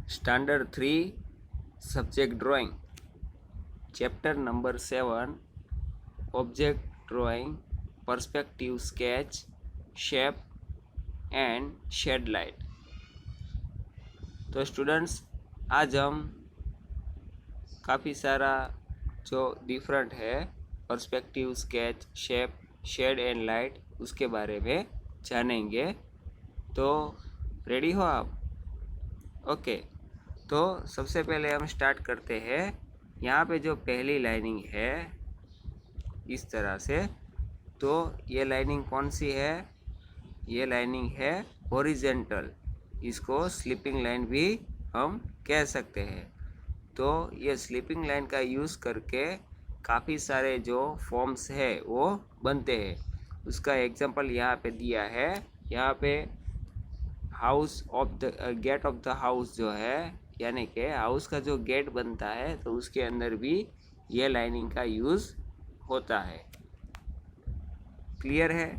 Standard 3 subject drawing chapter number 7 object drawing perspective sketch shape and shade light. तो students, आज हम काफ़ी सारा जो डिफरेंट है perspective sketch shape shade and light उसके बारे में जानेंगे। तो रेडी हो आप? ओके। तो सबसे पहले हम स्टार्ट करते हैं। यहाँ पे जो पहली लाइनिंग है इस तरह से, तो ये लाइनिंग कौन सी है? ये लाइनिंग है हॉरिजेंटल। इसको स्लीपिंग लाइन भी हम कह सकते हैं। तो ये स्लीपिंग लाइन का यूज़ करके काफ़ी सारे जो फॉर्म्स है वो बनते हैं। उसका एग्जांपल यहाँ पे दिया है। यहाँ पे house of the gate of the house जो है, यानी कि हाउस का जो गेट बनता है तो उसके अंदर भी ये लाइनिंग का यूज़ होता है। क्लियर है?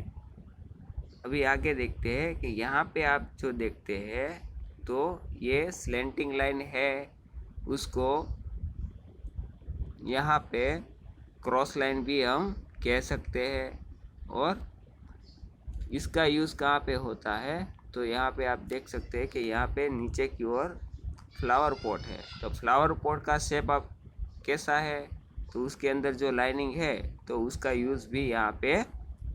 अभी आगे देखते हैं कि यहाँ पे आप जो देखते हैं तो ये स्लैंटिंग लाइन है, उसको यहाँ पे क्रॉस लाइन भी हम कह सकते हैं। और इसका यूज़ कहाँ पे होता है? तो यहाँ पे आप देख सकते हैं कि यहाँ पे नीचे की ओर फ्लावर पॉट है। तो फ्लावर पॉट का शेप आप कैसा है, तो उसके अंदर जो लाइनिंग है तो उसका यूज़ भी यहाँ पे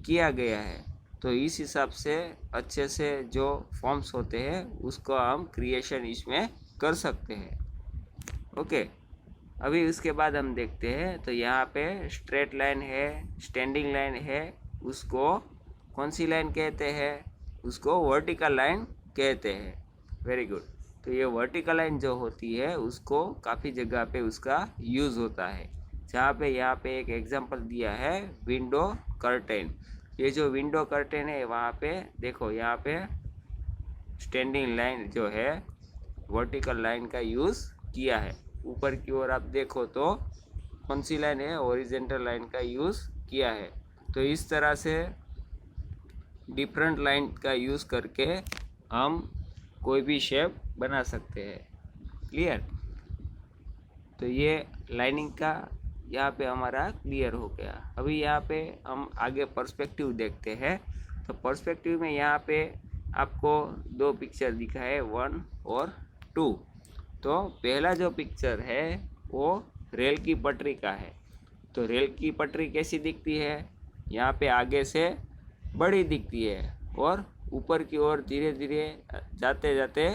किया गया है। तो इस हिसाब से अच्छे से जो फॉर्म्स होते हैं उसको हम क्रिएशन इसमें कर सकते हैं। ओके। अभी उसके बाद हम देखते हैं तो यहाँ पे स्ट्रेट लाइन है, स्टैंडिंग लाइन है, उसको कौन सी लाइन कहते हैं? उसको वर्टिकल लाइन कहते हैं। Very good. तो ये वर्टिकल लाइन जो होती है उसको काफ़ी जगह पे उसका यूज़ होता है। जहाँ पे यहाँ पे एक एग्जांपल दिया है विंडो कर्टेन। ये जो विंडो कर्टेन है वहाँ पे देखो, यहाँ पे स्टैंडिंग लाइन जो है वर्टिकल लाइन का यूज़ किया है। ऊपर की ओर आप देखो तो कौन सी लाइन है? हॉरिजॉन्टल लाइन का यूज़ किया है। तो इस तरह से डिफरेंट लाइन का यूज़ करके हम कोई भी शेप बना सकते हैं। क्लियर? तो ये लाइनिंग का यहाँ पे हमारा क्लियर हो गया। अभी यहाँ पे हम आगे पर्सपेक्टिव देखते हैं। तो पर्सपेक्टिव में यहाँ पे आपको दो पिक्चर दिखा है, 1 और 2। तो पहला जो पिक्चर है वो रेल की पटरी का है। तो रेल की पटरी कैसी दिखती है? यहाँ पे आगे से बड़ी दिखती है और ऊपर की ओर धीरे धीरे जाते जाते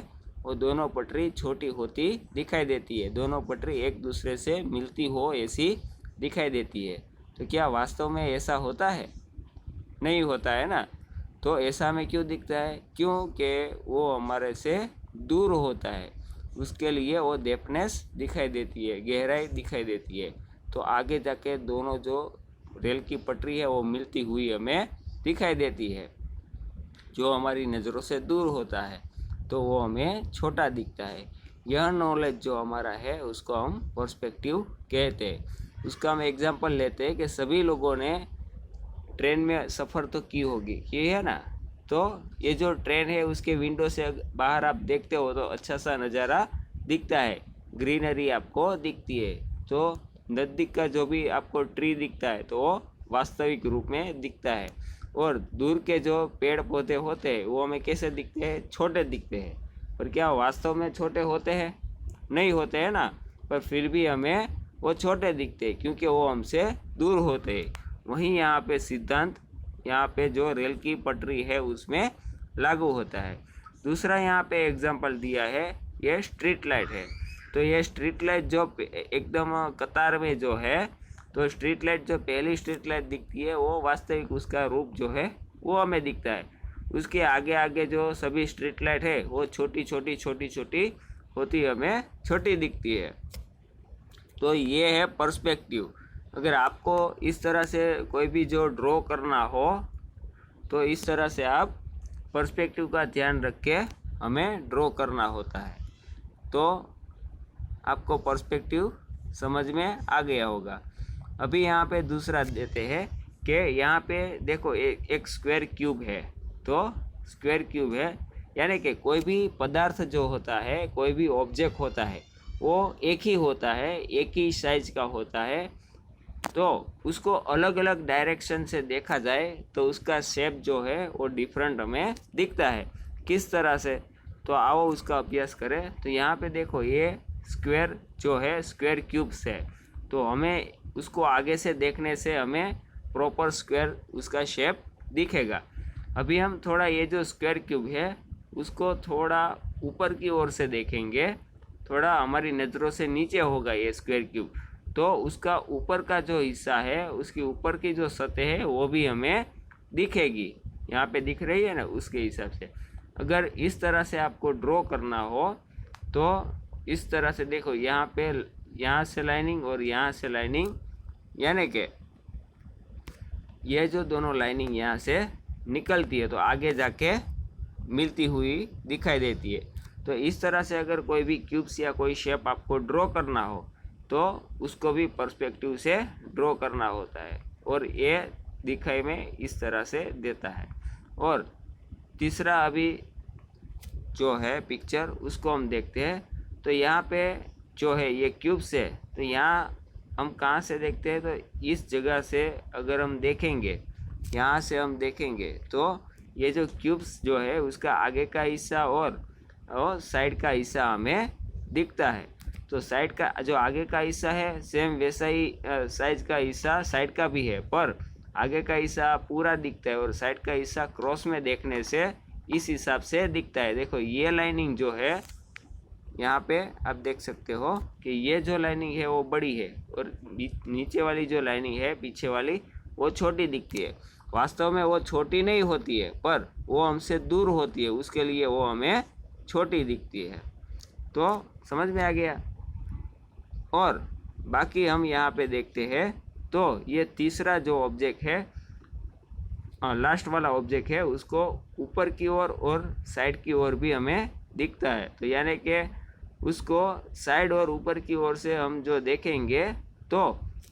वो दोनों पटरी छोटी होती दिखाई देती है। दोनों पटरी एक दूसरे से मिलती हो ऐसी दिखाई देती है। तो क्या वास्तव में ऐसा होता है? नहीं होता है ना। तो ऐसा में क्यों दिखता है? क्योंकि वो हमारे से दूर होता है, उसके लिए वो डेप्थनेस दिखाई देती है, गहराई दिखाई देती है। तो आगे जाके दोनों जो रेल की पटरी है वो मिलती हुई हमें दिखाई देती है। जो हमारी नज़रों से दूर होता है तो वो हमें छोटा दिखता है। यह नॉलेज जो हमारा है उसको हम पर्सपेक्टिव कहते हैं। उसका हम एग्जांपल लेते हैं कि सभी लोगों ने ट्रेन में सफ़र तो की होगी, ये है ना। तो ये जो ट्रेन है उसके विंडो से बाहर आप देखते हो तो अच्छा सा नज़ारा दिखता है, ग्रीनरी आपको दिखती है। तो नज़दीक का जो भी आपको ट्री दिखता है तो वो वास्तविक रूप में दिखता है। और दूर के जो पेड़ पौधे होते हैं वो हमें कैसे दिखते हैं? छोटे दिखते हैं। पर क्या वास्तव में छोटे होते हैं? नहीं होते हैं ना। पर फिर भी हमें वो छोटे दिखते हैं क्योंकि वो हमसे दूर होते हैं। वहीं यहाँ पे सिद्धांत यहाँ पे जो रेल की पटरी है उसमें लागू होता है। दूसरा यहाँ पे एग्जांपल दिया है, ये स्ट्रीट लाइट है। तो ये स्ट्रीट लाइट जो एकदम कतार में जो है, तो स्ट्रीट लाइट जो पहली स्ट्रीट लाइट दिखती है वो वास्तविक उसका रूप जो है वो हमें दिखता है। उसके आगे आगे जो सभी स्ट्रीट लाइट है वो छोटी छोटी छोटी छोटी होती हमें छोटी दिखती है। तो ये है पर्सपेक्टिव। अगर आपको इस तरह से कोई भी जो ड्रॉ करना हो तो इस तरह से आप पर्सपेक्टिव का ध्यान रख के हमें ड्रॉ करना होता है। तो आपको पर्सपेक्टिव समझ में आ गया होगा। अभी यहाँ पे दूसरा देते हैं कि यहाँ पे देखो एक स्क्वायर क्यूब है। तो स्क्वायर क्यूब है, यानी कि कोई भी पदार्थ जो होता है, कोई भी ऑब्जेक्ट होता है, वो एक ही होता है, एक ही साइज का होता है, तो उसको अलग अलग डायरेक्शन से देखा जाए तो उसका शेप जो है वो डिफरेंट हमें दिखता है। किस तरह से, तो आओ उसका अभ्यास करें। तो यहाँ पे देखो, ये स्क्वायर जो है स्क्वायर क्यूब्स है, तो हमें उसको आगे से देखने से हमें प्रॉपर स्क्वायर उसका शेप दिखेगा। अभी हम थोड़ा ये जो स्क्वायर क्यूब है उसको थोड़ा ऊपर की ओर से देखेंगे, थोड़ा हमारी नज़रों से नीचे होगा ये स्क्वायर क्यूब, तो उसका ऊपर का जो हिस्सा है, उसकी ऊपर की जो सतह है वो भी हमें दिखेगी। यहाँ पे दिख रही है ना, उसके हिसाब से अगर इस तरह से आपको ड्रॉ करना हो तो इस तरह से देखो, यहाँ पे यहाँ से लाइनिंग और यहाँ से लाइनिंग, यानी कि ये जो दोनों लाइनिंग यहाँ से निकलती है तो आगे जाके मिलती हुई दिखाई देती है। तो इस तरह से अगर कोई भी क्यूब्स या कोई शेप आपको ड्रॉ करना हो तो उसको भी पर्सपेक्टिव से ड्रॉ करना होता है, और ये दिखाई में इस तरह से देता है। और तीसरा अभी जो है पिक्चर, उसको हम देखते हैं। तो यहाँ पे जो है ये क्यूब्स है, तो यहाँ हम कहाँ से देखते हैं, तो इस जगह से अगर हम देखेंगे, यहाँ से हम देखेंगे तो ये जो क्यूब्स जो है उसका आगे का हिस्सा और साइड का हिस्सा हमें दिखता है। तो साइड का जो आगे का हिस्सा है सेम वैसा ही साइज का हिस्सा साइड का भी है, पर आगे का हिस्सा पूरा दिखता है और साइड का हिस्सा क्रॉस में देखने से इस हिसाब से दिखता है। देखो ये लाइनिंग जो है यहाँ पे आप देख सकते हो कि ये जो लाइनिंग है वो बड़ी है और नीचे वाली जो लाइनिंग है पीछे वाली वो छोटी दिखती है। वास्तव में वो छोटी नहीं होती है, पर वो हमसे दूर होती है, उसके लिए वो हमें छोटी दिखती है। तो समझ में आ गया। और बाकी हम यहाँ पे देखते हैं, तो ये तीसरा जो ऑब्जेक्ट है, लास्ट वाला ऑब्जेक्ट है, उसको ऊपर की ओर और साइड की ओर भी हमें दिखता है। तो यानी कि उसको साइड और ऊपर की ओर से हम जो देखेंगे तो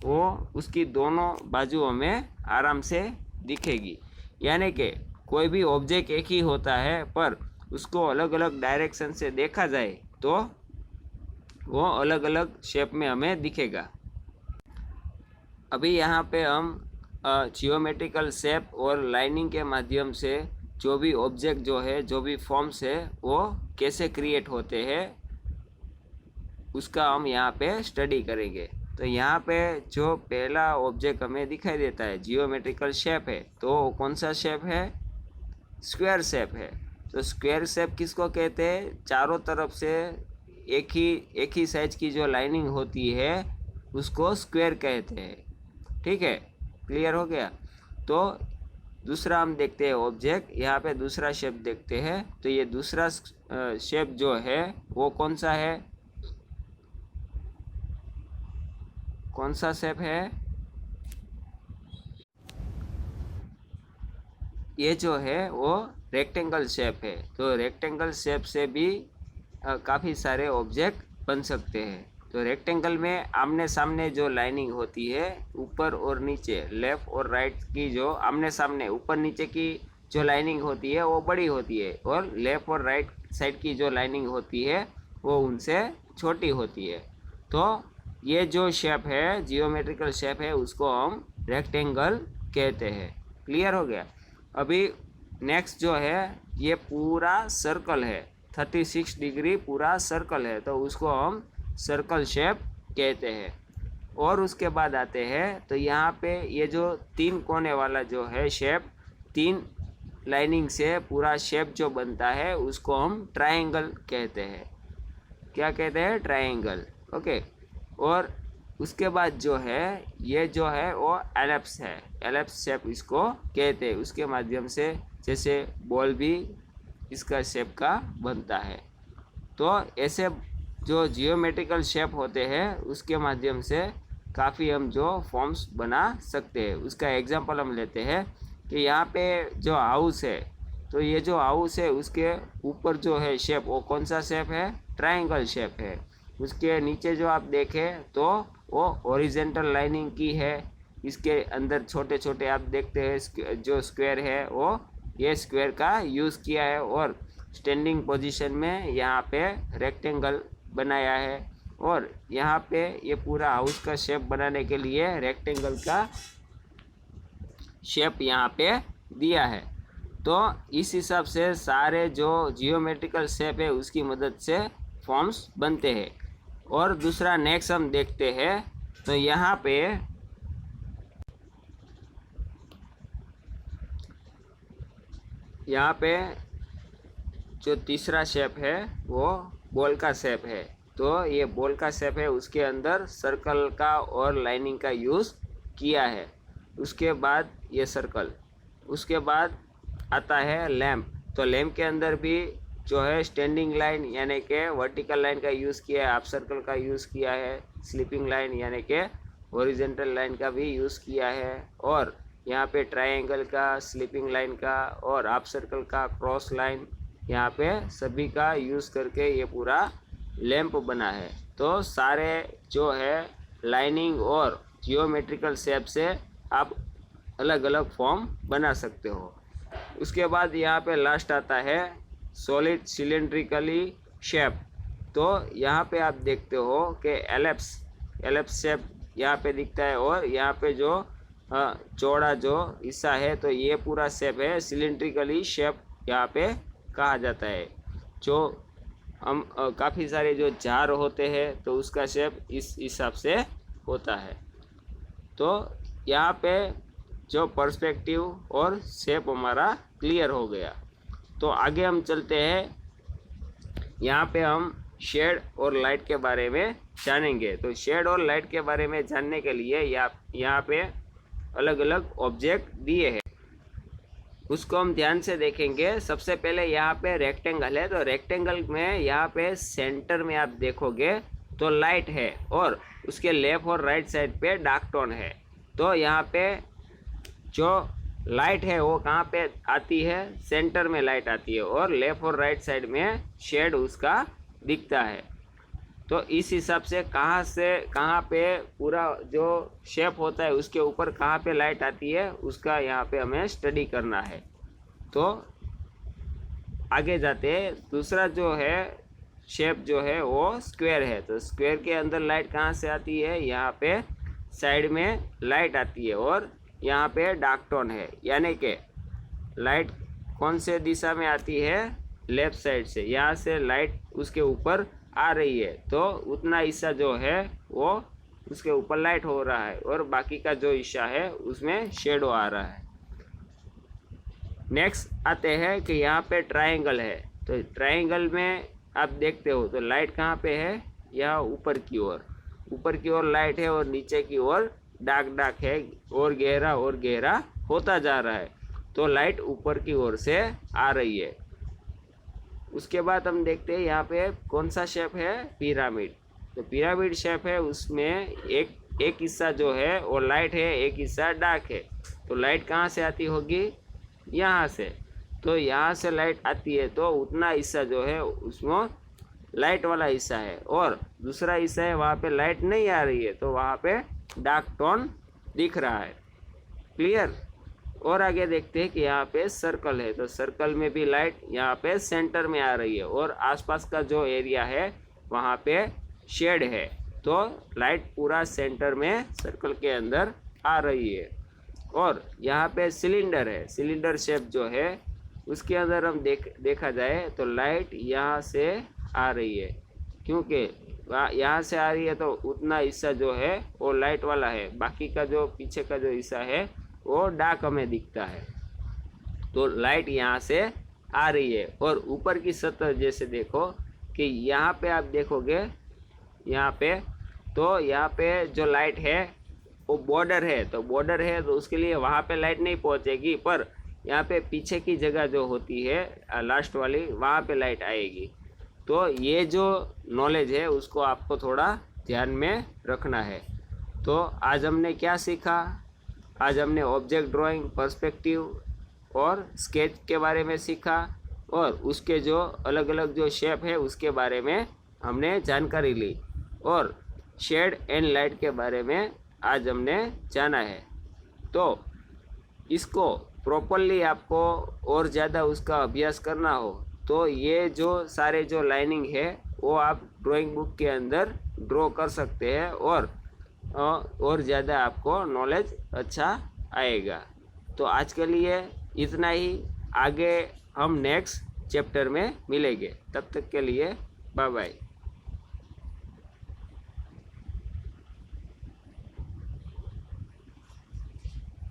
वो उसकी दोनों बाजू हमें आराम से दिखेगी। यानी कि कोई भी ऑब्जेक्ट एक ही होता है, पर उसको अलग अलग डायरेक्शन से देखा जाए तो वो अलग अलग शेप में हमें दिखेगा। अभी यहाँ पे हम जियोमेट्रिकल शेप और लाइनिंग के माध्यम से जो भी ऑब्जेक्ट जो है, जो भी फॉर्म्स है, वो कैसे क्रिएट होते हैं उसका हम यहाँ पे स्टडी करेंगे। तो यहाँ पे जो पहला ऑब्जेक्ट हमें दिखाई देता है जियोमेट्रिकल शेप है, तो कौन सा शेप है, स्क्वायर शेप है। तो स्क्वायर शेप किसको कहते हैं, चारों तरफ से एक ही साइज की जो लाइनिंग होती है उसको स्क्वायर कहते हैं। ठीक है, क्लियर हो गया। तो दूसरा हम देखते हैं ऑब्जेक्ट, यहाँ पे दूसरा शेप देखते हैं। तो ये दूसरा शेप जो है वो कौन सा है, कौन सा शेप है, ये जो है वो रेक्टेंगल शेप है। तो रेक्टेंगल शेप से भी काफ़ी सारे ऑब्जेक्ट बन सकते हैं। तो रेक्टेंगल में आमने सामने जो लाइनिंग होती है ऊपर और नीचे, लेफ़्ट और राइट की जो आमने सामने ऊपर नीचे की जो लाइनिंग होती है वो बड़ी होती है, और लेफ़्ट और राइट साइड की जो लाइनिंग होती है वो उनसे छोटी होती है। तो ये जो शेप है, जियोमेट्रिकल शेप है, उसको हम रेक्टेंगल कहते हैं। क्लियर हो गया। अभी नेक्स्ट जो है ये पूरा सर्कल है, 36 डिग्री पूरा सर्कल है, तो उसको हम सर्कल शेप कहते हैं। और उसके बाद आते हैं, तो यहाँ पे ये जो 3 कोने वाला जो है शेप, 3 लाइनिंग से पूरा शेप जो बनता है उसको हम ट्रायंगल कहते हैं। क्या कहते हैं, ट्रायंगल। ओके। और उसके बाद जो है ये जो है वो एलिप्स है, एलिप्स शेप इसको कहते हैं। उसके माध्यम से जैसे बॉल भी इसका शेप का बनता है। तो ऐसे जो जियोमेट्रिकल शेप होते हैं उसके माध्यम से काफ़ी हम जो फॉर्म्स बना सकते हैं। उसका एग्जांपल हम लेते हैं कि यहाँ पे जो हाउस है, तो ये जो हाउस है उसके ऊपर जो है शेप वो कौन सा शेप है, ट्रायंगल शेप है। उसके नीचे जो आप देखें तो वो हॉरिजॉन्टल लाइनिंग की है। इसके अंदर छोटे छोटे आप देखते हैं जो स्क्वायर है वो ये स्क्वायर का यूज़ किया है, और स्टैंडिंग पोजीशन में यहाँ पे रेक्टेंगल बनाया है। और यहाँ पे ये पूरा हाउस का शेप बनाने के लिए रेक्टेंगल का शेप यहाँ पे दिया है। तो इस हिसाब से सारे जो जियोमेट्रिकल शेप है उसकी मदद से फॉर्म्स बनते हैं। और दूसरा नेक्स्ट हम देखते हैं, तो यहाँ पे जो तीसरा शेप है वो बॉल का शेप है। तो ये बॉल का शेप है, उसके अंदर सर्कल का और लाइनिंग का यूज़ किया है। उसके बाद ये सर्कल, उसके बाद आता है लैम्प। तो लैम्प के अंदर भी जो है स्टैंडिंग लाइन यानी कि वर्टिकल लाइन का यूज़ किया है, हाफ सर्कल का यूज़ किया है, स्लीपिंग लाइन यानी कि हॉरिजॉन्टल लाइन का भी यूज़ किया है, और यहाँ पे ट्रायंगल का, स्लीपिंग लाइन का और हाफ सर्कल का, क्रॉस लाइन, यहाँ पे सभी का यूज़ करके ये पूरा लैम्प बना है। तो सारे जो है लाइनिंग और जियोमेट्रिकल शेप से आप अलग अलग फॉर्म बना सकते हो। उसके बाद यहाँ पे लास्ट आता है सॉलिड सिलेंड्रिकली शेप। तो यहाँ पे आप देखते हो कि एलिप्स शेप यहाँ पे दिखता है, और यहाँ पे जो चौड़ा जो हिस्सा है तो ये पूरा शेप है सिलेंड्रिकली शेप यहाँ पे कहा जाता है। जो हम काफ़ी सारे जो जार होते हैं तो उसका शेप इस हिसाब से होता है। तो यहाँ पे जो पर्सपेक्टिव और शेप हमारा क्लियर हो गया। तो आगे हम चलते हैं, यहाँ पे हम शेड और लाइट के बारे में जानेंगे। तो शेड और लाइट के बारे में जानने के लिए यहाँ पे अलग अलग ऑब्जेक्ट दिए हैं, उसको हम ध्यान से देखेंगे। सबसे पहले यहाँ पे रेक्टेंगल है, तो रेक्टेंगल में यहाँ पे सेंटर में आप देखोगे तो लाइट है, और उसके लेफ्ट और राइट साइड पे डार्क टोन है। तो यहाँ पे जो लाइट है वो कहाँ पे आती है, सेंटर में लाइट आती है, और लेफ्ट और राइट साइड में शेड उसका दिखता है। तो इस हिसाब से कहाँ पे पूरा जो शेप होता है उसके ऊपर कहाँ पे लाइट आती है उसका यहाँ पे हमें स्टडी करना है। तो आगे जाते हैं। दूसरा जो है शेप जो है वो स्क्वायर है। तो स्क्वायर के अंदर लाइट कहाँ से आती है, यहाँ पे साइड में लाइट आती है, और यहाँ पे डार्क टोन है, यानी कि लाइट कौन से दिशा में आती है, लेफ्ट साइड से। यहाँ से लाइट उसके ऊपर आ रही है, तो उतना हिस्सा जो है वो उसके ऊपर लाइट हो रहा है, और बाकी का जो हिस्सा है उसमें शेडो आ रहा है। नेक्स्ट आते हैं कि यहाँ पे ट्रायंगल है। तो ट्रायंगल में आप देखते हो तो लाइट कहाँ पे है, यहाँ ऊपर की ओर लाइट है, और नीचे की ओर डार्क है, और गहरा होता जा रहा है। तो लाइट ऊपर की ओर से आ रही है। उसके बाद हम देखते हैं यहाँ पे कौन सा शेप है, पिरामिड। तो पिरामिड शेप है, उसमें एक हिस्सा जो है वो लाइट है, एक हिस्सा डार्क है। तो लाइट कहाँ से आती होगी, यहाँ से। तो यहाँ से लाइट आती है, तो उतना हिस्सा जो है उसमें लाइट वाला हिस्सा है, और दूसरा हिस्सा है वहाँ पे लाइट नहीं आ रही है, तो वहाँ पे डार्क टोन दिख रहा है। क्लियर। और आगे देखते हैं कि यहाँ पे सर्कल है। तो सर्कल में भी लाइट यहाँ पे सेंटर में आ रही है, और आसपास का जो एरिया है वहाँ पे शेड है। तो लाइट पूरा सेंटर में सर्कल के अंदर आ रही है। और यहाँ पे सिलेंडर है, सिलेंडर शेप जो है उसके अंदर हम देखा जाए तो लाइट यहाँ से आ रही है, क्योंकि यहाँ से आ रही है तो उतना हिस्सा जो है वो लाइट वाला है, बाकी का जो पीछे का जो हिस्सा है वो डार्क हमें दिखता है। तो लाइट यहाँ से आ रही है। और ऊपर की सतह जैसे देखो कि यहाँ पे आप देखोगे, यहाँ पे तो यहाँ पे जो लाइट है वो बॉर्डर है। तो बॉर्डर है तो उसके लिए वहाँ पे लाइट नहीं पहुँचेगी, पर यहाँ पे पीछे की जगह जो होती है लास्ट वाली, वहाँ पे लाइट आएगी। तो ये जो नॉलेज है उसको आपको थोड़ा ध्यान में रखना है। तो आज हमने क्या सीखा, आज हमने ऑब्जेक्ट ड्राइंग, पर्सपेक्टिव और स्केच के बारे में सीखा, और उसके जो अलग अलग जो शेप है उसके बारे में हमने जानकारी ली, और शेड एंड लाइट के बारे में आज हमने जाना है। तो इसको प्रॉपरली आपको और ज़्यादा उसका अभ्यास करना हो तो ये जो सारे जो लाइनिंग है वो आप ड्राइंग बुक के अंदर ड्रॉ कर सकते हैं और ज़्यादा आपको नॉलेज अच्छा आएगा। तो आज के लिए इतना ही, आगे हम नेक्स्ट चैप्टर में मिलेंगे। तब तक के लिए बाय बाय।